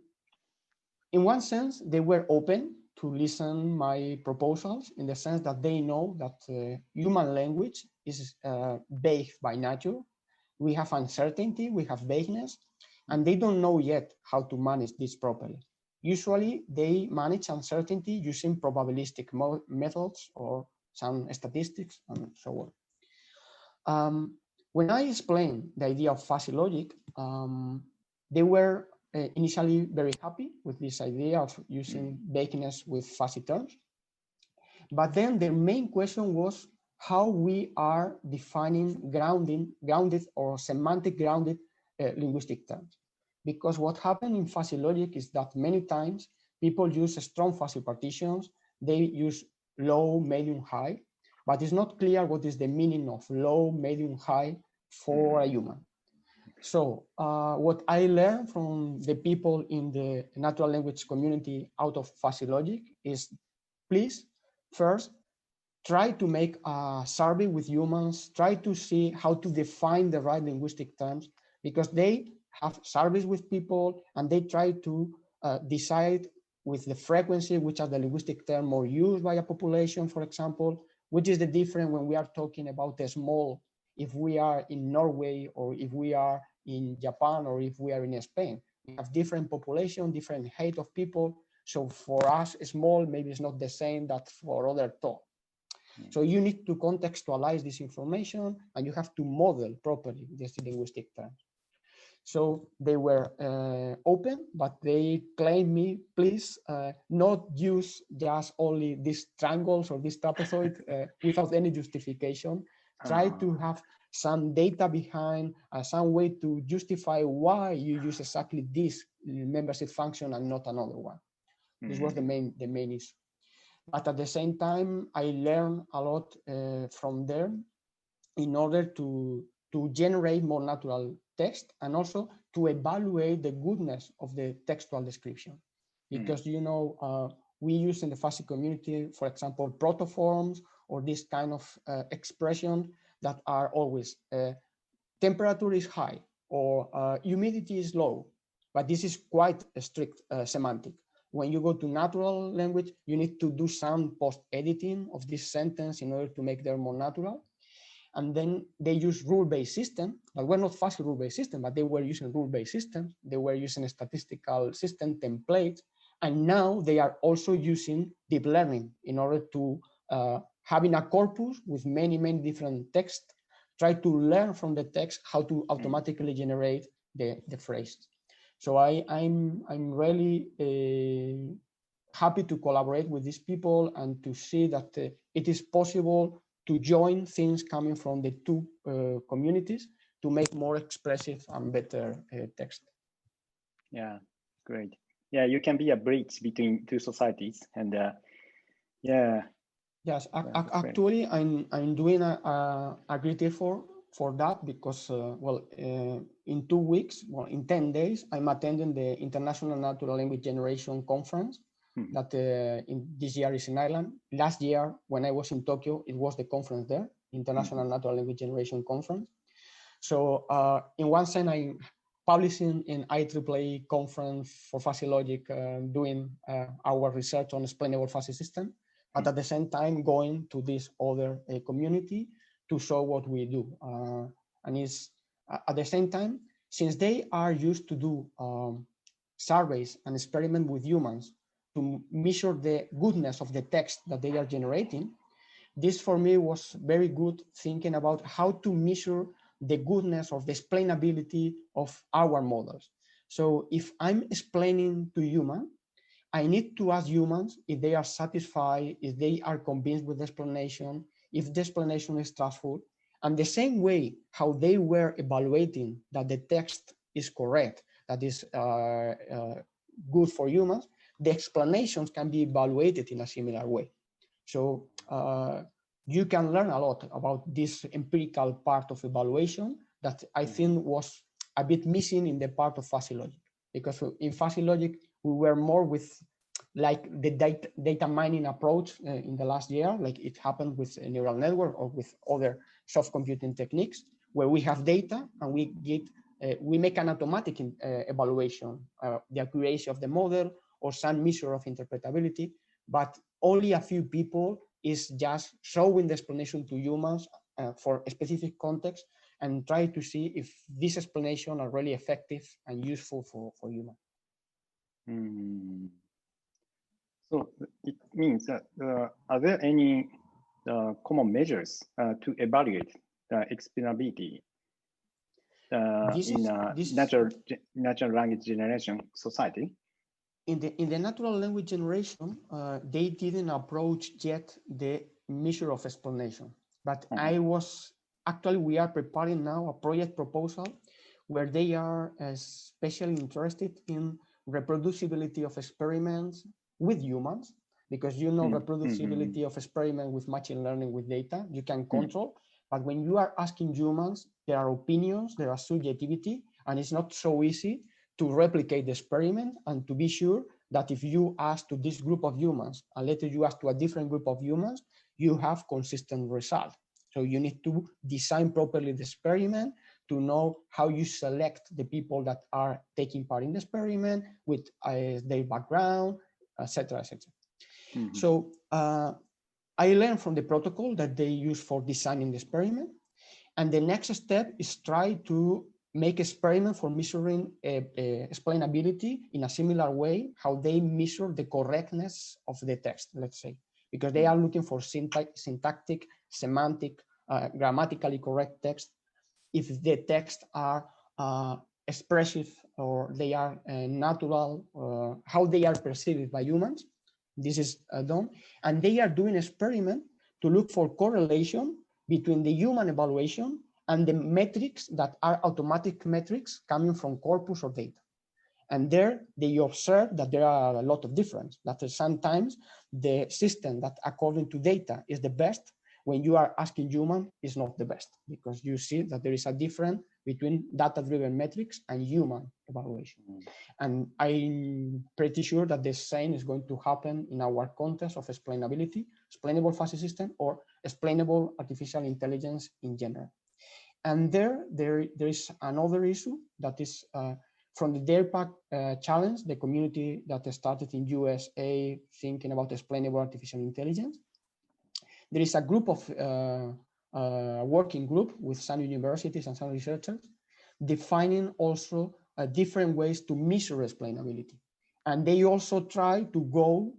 in one sense, they were open to listen my proposals in the sense that they know that human language is vague by nature. We have uncertainty, we have vagueness, and they don't know yet how to manage this properly. Usually they manage uncertainty using probabilistic methods or some statistics and so on. When I explained the idea of fuzzy logic, they were initially very happy with this idea of using vagueness with fuzzy terms. But then their main question was how we are defining grounded or semantic grounded linguistic terms. Because what happened in fuzzy logic is that many times people use strong fuzzy partitions, they use low, medium, high, but it's not clear what is the meaning of low, medium, high for a human. So what I learned from the people in the natural language community out of fuzzy logic is, please, first, try to make a survey with humans, try to see how to define the right linguistic terms, because they have surveys with people and they try to decide with the frequency which are the linguistic terms more used by a population, for example, which is the difference when we are talking about a small, if we are in Norway or if we are in Japan or if we are in Spain. We have different population, different height of people. So for us, small maybe it's not the same that for other tall. So you need to contextualize this information and you have to model properly these linguistic terms. So they were open, but they claimed me, please not use just only these triangles or this trapezoid without any justification. Try to have some data behind, some way to justify why you use exactly this membership function and not another one. This was the main issue. But at the same time, I learned a lot from them in order to generate more natural text and also to evaluate the goodness of the textual description. Because, you know, we use in the fuzzy community, for example, protoforms or this kind of expression that are always temperature is high or humidity is low, but this is quite a strict semantic. When you go to natural language, you need to do some post-editing of this sentence in order to make them more natural. and then they use rule-based system, but were not fuzzy rule-based system, but they were using rule-based systems. They were using a statistical system templates, and now they are also using deep learning in order to having a corpus with many different texts, try to learn from the text how to automatically generate the phrases. So I'm really happy to collaborate with these people and to see that it is possible to join things coming from the two communities to make more expressive and better text. Yeah, great. Yeah, you can be a bridge between two societies, and yeah. Yes, actually, I'm doing a great effort for that because, in 2 weeks, well, in 10 days, I'm attending the International Natural Language Generation Conference that in this year is in Ireland. Last year, when I was in Tokyo, it was the conference there, International Natural Language Generation Conference. So in one sense, I'm publishing in IEEE conference for fuzzy logic, doing our research on explainable fuzzy system, but at the same time going to this other community to show what we do. And it's at the same time, since they are used to do surveys and experiment with humans to measure the goodness of the text that they are generating, this for me was very good, thinking about how to measure the goodness of the explainability of our models. So if I'm explaining to humans, I need to ask humans if they are satisfied, if they are convinced with the explanation, if the explanation is trustful. And the same way how they were evaluating that the text is correct, that is good for humans, the explanations can be evaluated in a similar way. So you can learn a lot about this empirical part of evaluation that I think was a bit missing in the part of fuzzy logic, because in fuzzy logic, we were more with like the data mining approach in the last year, like it happened with a neural network or with other soft computing techniques, where we have data and we make an automatic evaluation, the accuracy of the model or some measure of interpretability, but only a few people is just showing the explanation to humans for a specific context and try to see if these explanations are really effective and useful for humans. So it means that are there any common measures to evaluate the explainability in natural language generation society? In the natural language generation, they didn't approach yet the measure of explanation. But we are preparing now a project proposal where they are especially interested in reproducibility of experiments with humans, because reproducibility of experiment with machine learning with data, you can control. But when you are asking humans, there are opinions, there are subjectivity, and it's not so easy to replicate the experiment and to be sure that if you ask to this group of humans and later you ask to a different group of humans, you have consistent result. So you need to design properly the experiment to know how you select the people that are taking part in the experiment with their background, etc., etc. So I learned from the protocol that they use for designing the experiment. And the next step is try to make experiment for measuring explainability in a similar way, how they measure the correctness of the text, let's say, because they are looking for syntactic, semantic, grammatically correct text. If the texts are expressive or they are natural, how they are perceived by humans, this is done. And they are doing experiment to look for correlation between the human evaluation and the metrics that are automatic metrics coming from corpus or data. And there they observe that there are a lot of difference, that sometimes the system that according to data is the best, when you are asking human is not the best, because you see that there is a difference between data-driven metrics and human evaluation. And I'm pretty sure that the same is going to happen in our context of explainability, explainable fuzzy system, or explainable artificial intelligence in general. And there is another issue that is from the DARPA challenge, the community that started in USA thinking about explainable artificial intelligence. There is a group of working group with some universities and some researchers, defining also different ways to measure explainability. And they also try to go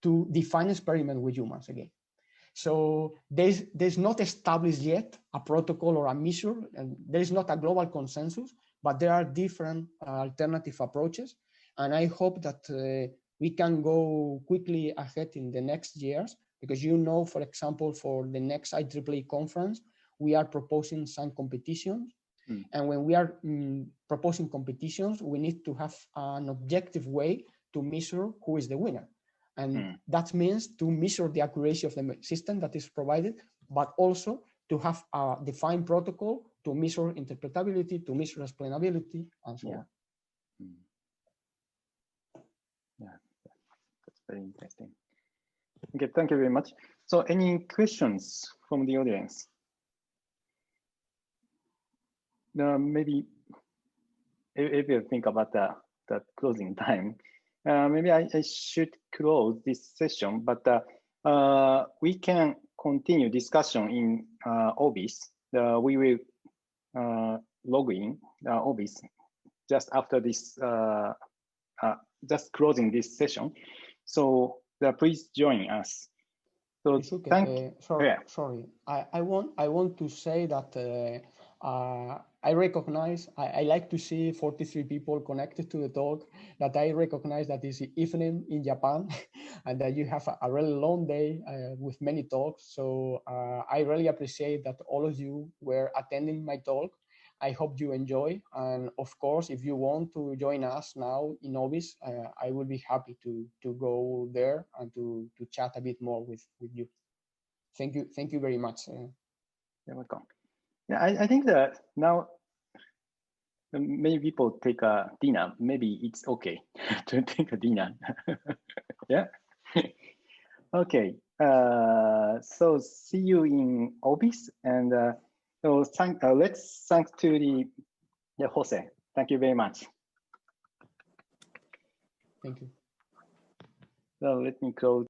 to define experiment with humans again. So there's not established yet a protocol or a measure, and there is not a global consensus, but there are different alternative approaches. And I hope that we can go quickly ahead in the next years, because for example, for the next IEEE conference, we are proposing some competitions. And when we are proposing competitions, we need to have an objective way to measure who is the winner. And that means to measure the accuracy of the system that is provided, but also to have a defined protocol to measure interpretability, to measure explainability, and so on. Yeah, that's very interesting. Okay, thank you very much. So any questions from the audience? Maybe if you think about the closing time, maybe I should close this session, but we can continue discussion in OBIS. We will log in OBIS just after this, just closing this session. So please join us. So sorry. I want to say that I recognize, I like to see 43 people connected to the talk, that I recognize that it's evening in Japan and that you have a really long day with many talks. So I really appreciate that all of you were attending my talk. I hope you enjoy. And of course, if you want to join us now in OBIS, I will be happy to go there and to chat a bit more with you. Thank you very much. You're welcome. Yeah, I think that now many people take a dinner. Maybe it's okay to take a dinner. Yeah. Okay. So see you in OBIS, and so let's thank to the Jose. Thank you very much. Thank you. So let me close.